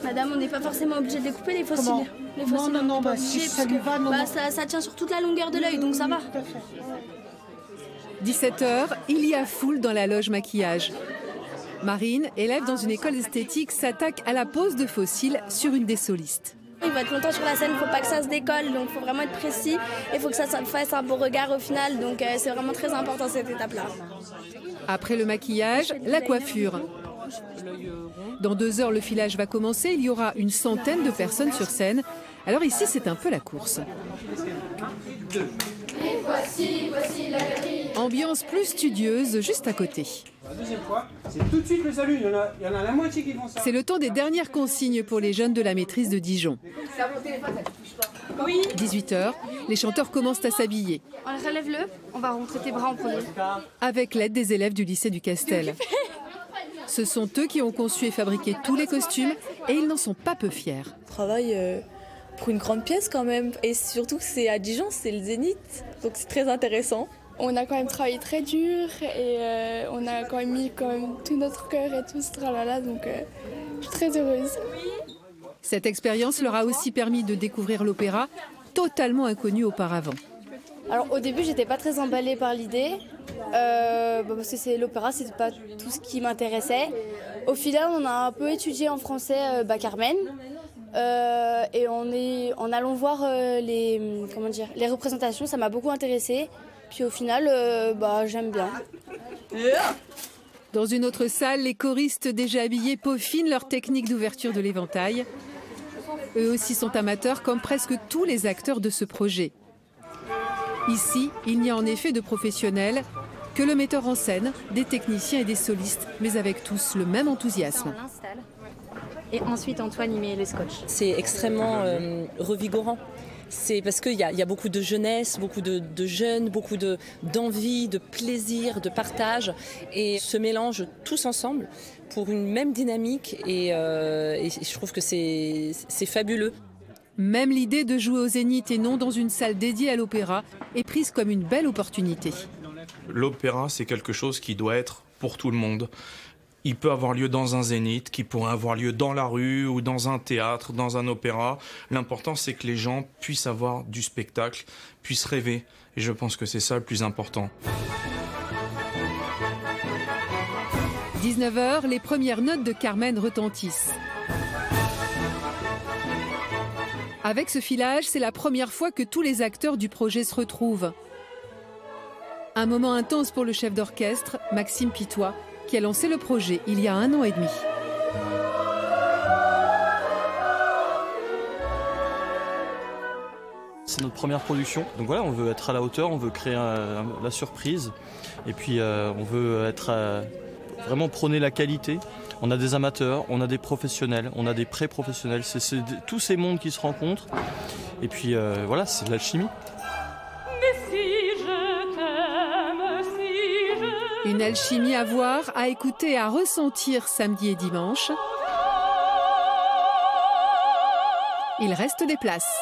Madame, on n'est pas forcément obligé de les couper les fossiles. Comment? Les fossiles, Non, on n'est pas si obligé, ça lui va, non, non. ça tient sur toute la longueur de l'œil, donc ça va. 17h, il y a foule dans la loge maquillage. Marine, élève dans une école esthétique, s'attaque à la pose de fossiles sur une des solistes. Il va être longtemps sur la scène, il ne faut pas que ça se décolle, donc il faut vraiment être précis. Il faut que ça fasse un beau regard au final, donc c'est vraiment très important cette étape-là. Après le maquillage, la coiffure. Dans 2 heures, le filage va commencer. Il y aura une centaine de personnes sur scène. Alors ici, c'est un peu la course. Ambiance plus studieuse, juste à côté. La deuxième fois, c'est tout de suite le salut. Il y en a la moitié qui font ça. C'est le temps des dernières consignes pour les jeunes de la maîtrise de Dijon. Oui. 18h, les chanteurs commencent à s'habiller. Relève-le, on va rentrer tes bras en premier. Avec l'aide des élèves du lycée du Castel. Ce sont eux qui ont conçu et fabriqué tous les costumes et ils n'en sont pas peu fiers. On travaille pour une grande pièce quand même. Et surtout que c'est à Dijon, c'est le Zénith. Donc c'est très intéressant. On a quand même travaillé très dur et on a quand même mis tout notre cœur et tout ce tralala. Donc je suis très heureuse. Cette expérience leur a aussi permis de découvrir l'opéra, totalement inconnu auparavant. Alors au début, j'étais pas très emballée par l'idée. Parce que l'opéra, c'était pas tout ce qui m'intéressait. Au final, on a un peu étudié en français Carmen. Et en allant voir les représentations, ça m'a beaucoup intéressée. Puis au final, j'aime bien. Dans une autre salle, les choristes déjà habillés peaufinent leur technique d'ouverture de l'éventail. Eux aussi sont amateurs, comme presque tous les acteurs de ce projet. Ici, il n'y a en effet de professionnels que le metteur en scène, des techniciens et des solistes, mais avec tous le même enthousiasme. Et ensuite, Antoine y met le scotch. C'est extrêmement revigorant. C'est parce qu'il y a beaucoup de jeunesse, beaucoup de jeunes, beaucoup d'envie, de plaisir, de partage. Et se mélangent tous ensemble pour une même dynamique. Et je trouve que c'est fabuleux. Même l'idée de jouer au Zénith et non dans une salle dédiée à l'opéra est prise comme une belle opportunité. L'opéra, c'est quelque chose qui doit être pour tout le monde. Il peut avoir lieu dans un zénith, qui pourrait avoir lieu dans la rue ou dans un théâtre, dans un opéra. L'important, c'est que les gens puissent avoir du spectacle, puissent rêver. Et je pense que c'est ça le plus important. 19h, les premières notes de Carmen retentissent. Avec ce filage, c'est la première fois que tous les acteurs du projet se retrouvent. Un moment intense pour le chef d'orchestre, Maxime Pitois, qui a lancé le projet il y a 1 an et demi. C'est notre première production, donc voilà, on veut être à la hauteur, on veut créer la surprise, et puis on veut vraiment prôner la qualité. On a des amateurs, on a des professionnels, on a des pré-professionnels, c'est tous ces mondes qui se rencontrent, et puis voilà, c'est de l'alchimie. Une alchimie à voir, à écouter, à ressentir samedi et dimanche. Il reste des places.